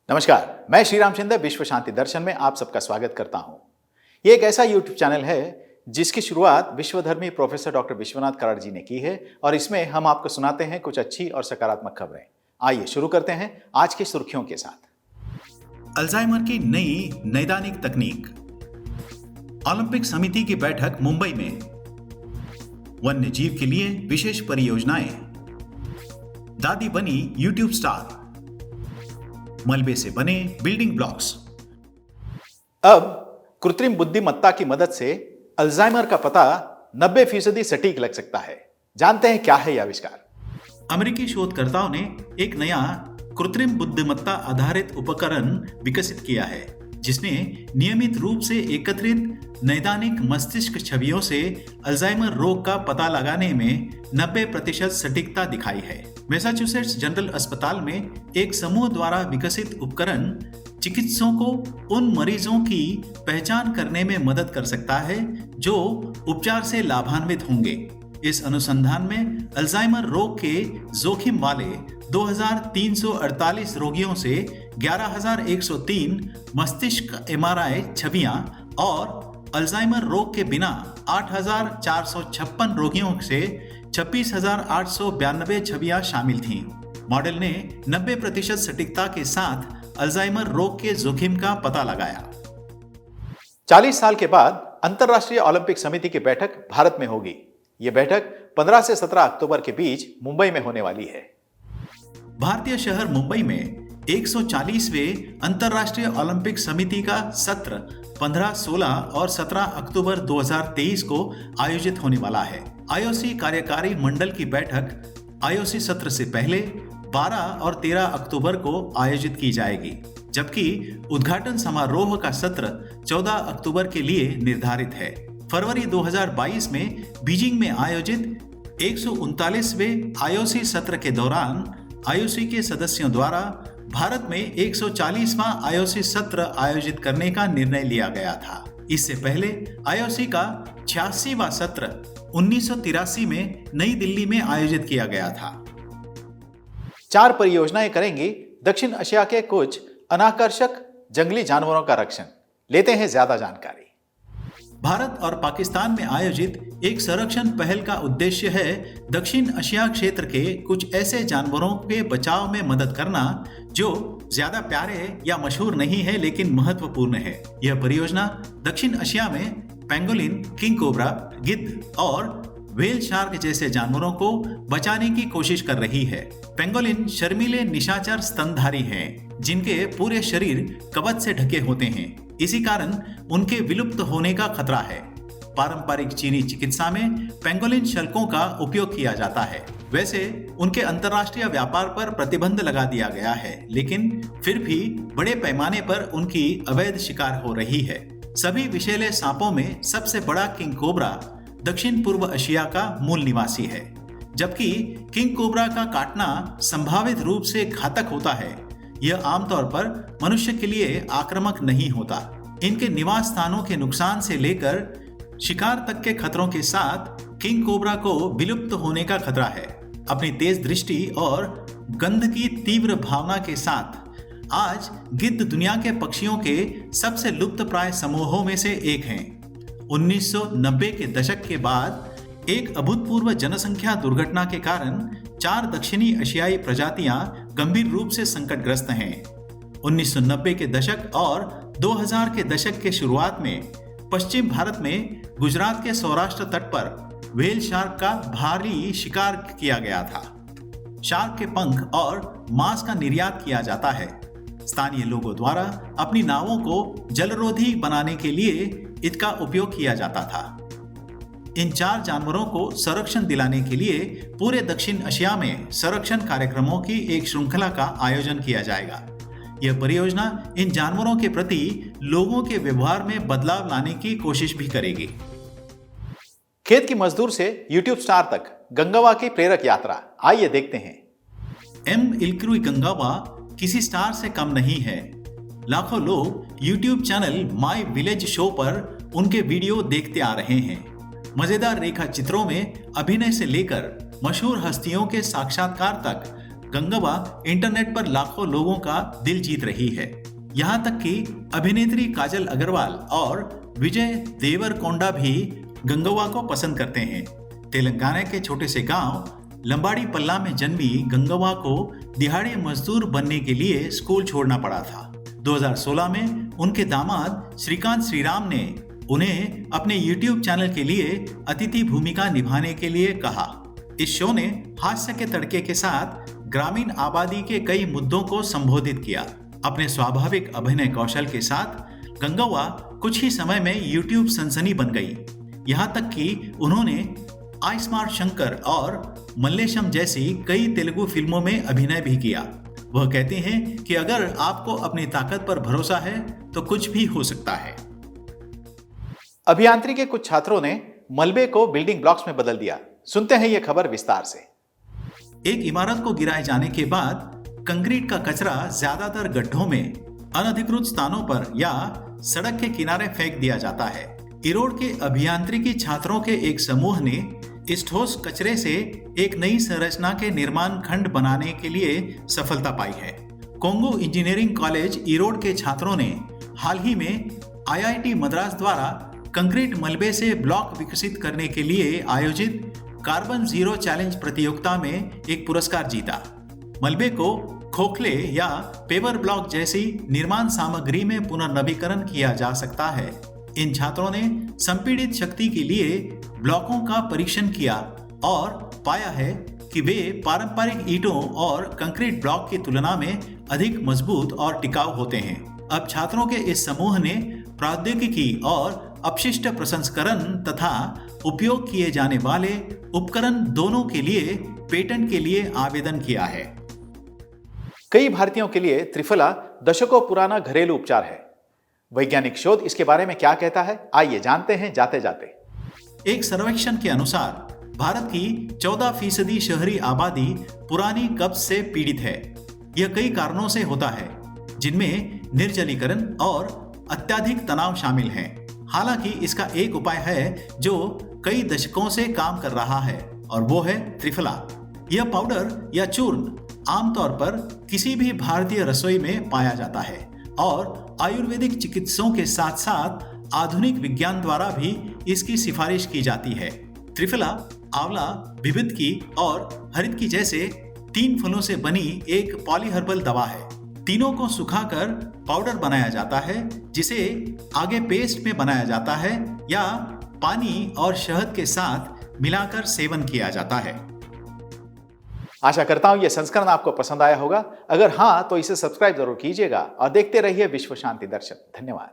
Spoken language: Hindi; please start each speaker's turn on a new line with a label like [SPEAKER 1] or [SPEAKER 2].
[SPEAKER 1] नमस्कार, मैं श्री रामचंद्र विश्व शांति दर्शन में आप सबका स्वागत करता हूं। ये एक ऐसा YouTube चैनल है जिसकी शुरुआत विश्वधर्मी प्रोफेसर डॉक्टर विश्वनाथ कराड़ जी ने की है और इसमें हम आपको सुनाते हैं कुछ अच्छी और सकारात्मक खबरें। आइए शुरू करते हैं आज की सुर्खियों के साथ। अल्जाइमर की नई नैदानिक तकनीक, ओलंपिक समिति की बैठक मुंबई में, वन्य जीव के लिए विशेष परियोजनाएं, दादी बनी YouTube स्टार, मलबे से बने बिल्डिंग ब्लॉक्स। अब कृत्रिम बुद्धिमत्ता की मदद से अल्जाइमर का पता 90% सटीक लग सकता है। जानते हैं क्या है यह आविष्कार। अमेरिकी शोधकर्ताओं ने एक नया कृत्रिम बुद्धिमत्ता आधारित उपकरण विकसित किया है जिसने नियमित रूप से एकत्रित नैदानिक मस्तिष्क छवियों से अल्जाइमर रोग का पता लगाने में 90% सटीकता दिखाई है। मैसाचुसेट्स जनरल अस्पताल में एक समूह द्वारा विकसित उपकरण चिकित्सकों को उन मरीजों की पहचान करने में मदद कर सकता है जो उपचार से लाभान्वित होंगे। इस अनुसंधान में अल्जाइमर रोग के जोखिम वाले 2348 रोगियों से 11103 मस्तिष्क MRI छवियां और अल्जाइमर रोग के बिना 8456 रोगियों से 26,892 छवियां शामिल थीं। मॉडल ने 90% सटीकता के साथ अल्जाइमर रोग के जोखिम का पता लगाया। 40 साल के बाद अंतर्राष्ट्रीय ओलंपिक समिति की बैठक भारत में होगी। यह बैठक 15 से 17 अक्टूबर के बीच मुंबई में होने वाली है। भारतीय शहर मुंबई में 140वें अंतर्राष्ट्रीय ओलंपिक समिति का सत्र 15, 16 और 17 अक्टूबर 2023 को आयोजित होने वाला है। आईओसी कार्यकारी मंडल की बैठक आईओसी सत्र से पहले 12 और 13 अक्टूबर को आयोजित की जाएगी, जबकि उद्घाटन समारोह का सत्र 14 अक्टूबर के लिए निर्धारित है। फरवरी 2022 में बीजिंग में आयोजित 139वें आईओसी सत्र के दौरान आईओसी के सदस्यों द्वारा भारत में 140वां आईओसी सत्र आयोजित करने का निर्णय लिया गया था। इससे पहले आईओसी का 86वां सत्र 1983 में नई दिल्ली में आयोजित किया गया था। 4 परियोजनाएं करेंगी दक्षिण एशिया के कुछ अनाकर्षक जंगली जानवरों का रक्षण। लेते हैं ज्यादा जानकारी। भारत और पाकिस्तान में आयोजित एक संरक्षण पहल का उद्देश्य है दक्षिण एशिया क्षेत्र के कुछ ऐसे जानवरों के बचाव में मदद करना जो ज्यादा प्यारे या मशहूर नहीं है लेकिन महत्वपूर्ण है। यह परियोजना दक्षिण एशिया में पेंगोलिन, किंग कोबरा, गिद्ध और व्हेल शार्क जैसे जानवरों को बचाने की कोशिश कर रही है। पेंगोलिन शर्मीले निशाचर स्तनधारी हैं, जिनके पूरे शरीर कवच से ढके होते हैं। इसी कारण उनके विलुप्त होने का खतरा है। पारंपरिक चीनी चिकित्सा में पेंगोलिन शल्कों का उपयोग किया जाता है। वैसे उनके अंतर्राष्ट्रीय व्यापार पर प्रतिबंध लगा दिया गया है, लेकिन फिर भी बड़े पैमाने पर उनकी अवैध शिकार हो रही है। सभी विषैले सांपों में सबसे बड़ा किंग कोबरा दक्षिण पूर्व एशिया का मूल निवासी है। जबकि किंग कोबरा का काटना संभावित रूप से घातक होता है, यह आमतौर पर मनुष्य के लिए आक्रामक नहीं होता। इनके निवास स्थानों के नुकसान से लेकर शिकार तक के खतरों के साथ किंग कोबरा को विलुप्त होने का खतरा है। अपनी तेज दृष्टि और गंध की तीव्र भावना के साथ आज गिद्ध दुनिया के पक्षियों के सबसे लुप्तप्राय समूहों में से एक हैं। 1990 के दशक के बाद एक अभूतपूर्व जनसंख्या दुर्घटना के कारण 4 दक्षिणी एशियाई प्रजातियां गंभीर रूप से संकटग्रस्त हैं। 1990 के दशक और 2000 के दशक के शुरुआत में पश्चिम भारत में गुजरात के सौराष्ट्र तट पर व्हेल शार्क का भारी शिकार किया गया था। शार्क के पंख और मांस का निर्यात किया जाता है। स्थानीय लोगों द्वारा अपनी नावों को जलरोधी बनाने के लिए इसका उपयोग किया जाता था। इन 4 जानवरों को संरक्षण दिलाने के लिए पूरे दक्षिण एशिया में संरक्षण कार्यक्रमों की एक श्रृंखला का आयोजन किया जाएगा। यह परियोजना इन जानवरों के प्रति लोगों के व्यवहार में बदलाव लाने की कोशिश भी करेगी। खेत की मजदूर से YouTube स्टार तक गंगावा की प्रेरक यात्रा, आइए देखते हैं। एम इल्क्रुई गंगावा किसी स्टार से कम नहीं है। लाखों लोग YouTube channel my village show पर उनके वीडियो देखते आ रहे हैं। मजेदार रेखा चित्रों में अभिनय से लेकर मशहूर हस्तियों के साक्षात्कार तक गंगवा इंटरनेट पर लाखों लोगों का दिल जीत रही है। यहाँ तक कि अभिनेत्री काजल अग्रवाल और विजय देवरकोंडा भी गंगवा को पसंद करते हैं। तेलंगाना के छोटे से गांव लंबाड़ी पल्ला में जन्मी गंगवा को दिहाड़ी मजदूर बनने के लिए स्कूल छोड़ना पड़ा था। 2016 में उनके दामाद श्रीकांत श्रीराम ने उन्हें अपने YouTube चैनल के लिए अतिथि भूमिका निभाने के लिए कहा। इस शो ने हास्य के तड़के के साथ ग्रामीण आबादी के कई मुद्दों को संबोधित किया। अपने स्वाभाविक अभिनय कौशल के साथ गंगवा कुछ ही समय में YouTube सनसनी बन गई। यहाँ तक कि उन्होंने आई स्मार्ट शंकर और मल्लेशम जैसी कई तेलुगु फिल्मों में अभिनय भी किया। वह कहते हैं कि अगर आपको अपनी ताकत पर भरोसा है तो कुछ भी हो सकता है। अभियांत्रिकी के कुछ छात्रों ने मलबे को बिल्डिंग ब्लॉक्स में बदल दिया। सुनते हैं यह खबर विस्तार से। एक इमारत को गिराए जाने के बाद कंक्रीट का कचरा ज्यादातर गड्ढों में, अनधिकृत स्थानों पर या सड़क के किनारे फेंक दिया जाता है। इरोड के अभियांत्रिकी छात्रों के एक समूह ने इस ठोस कचरे से एक नई संरचना के निर्माण खंड बनाने के लिए सफलता पाई है। कोंगू इंजीनियरिंग कॉलेज इरोड के छात्रों ने हाल ही में IIT मद्रास द्वारा कंक्रीट मलबे से ब्लॉक विकसित करने के लिए आयोजित कार्बन जीरो चैलेंज प्रतियोगिता में एक पुरस्कार जीता। मलबे को खोखले या पेवर ब्लॉक जैसी निर्माण सामग्री में पुनर्नवीकरण किया जा सकता है। इन छात्रों ने संपीड़ित शक्ति के लिए ब्लॉकों का परीक्षण किया और पाया है कि वे पारंपरिक ईंटों और कंक्रीट ब्लॉक की तुलना में अधिक मजबूत और टिकाऊ होते हैं। अब छात्रों के इस समूह ने प्रौद्योगिकी और अपशिष्ट प्रसंस्करण तथा उपयोग किए जाने वाले उपकरण दोनों के लिए पेटेंट के लिए आवेदन किया है। कई भारतीयों के लिए त्रिफला दशकों पुराना घरेलू उपचार है। वैज्ञानिक शोध इसके बारे में क्या कहता है, आइए जानते हैं जाते जाते। एक सर्वेक्षण के अनुसार भारत की 14% शहरी आबादी पुरानी कब्ज से पीड़ित है। यह कई कारणों से होता है, जिनमें निर्जलीकरण और अत्यधिक तनाव शामिल हैं। हालांकि इसका एक उपाय है जो कई दशकों से काम कर रहा है और वो है त्रिफला। यह पाउडर या चूर्ण आमतौर पर किसी भी भारतीय रसोई में पाया जाता है और आयुर्वेदिक चिकित्सकों के साथ साथ आधुनिक विज्ञान द्वारा भी इसकी सिफारिश की जाती है। त्रिफला आंवला, भिभिदकी और हरितकी जैसे 3 फलों से बनी एक पॉलीहर्बल दवा है। तीनों को सुखाकर पाउडर बनाया जाता है, जिसे आगे पेस्ट में बनाया जाता है या पानी और शहद के साथ मिलाकर सेवन किया जाता है। आशा करता हूं यह संस्करण आपको पसंद आया होगा। अगर हां तो इसे सब्सक्राइब जरूर कीजिएगा और देखते रहिए विश्व शांति दर्शन। धन्यवाद।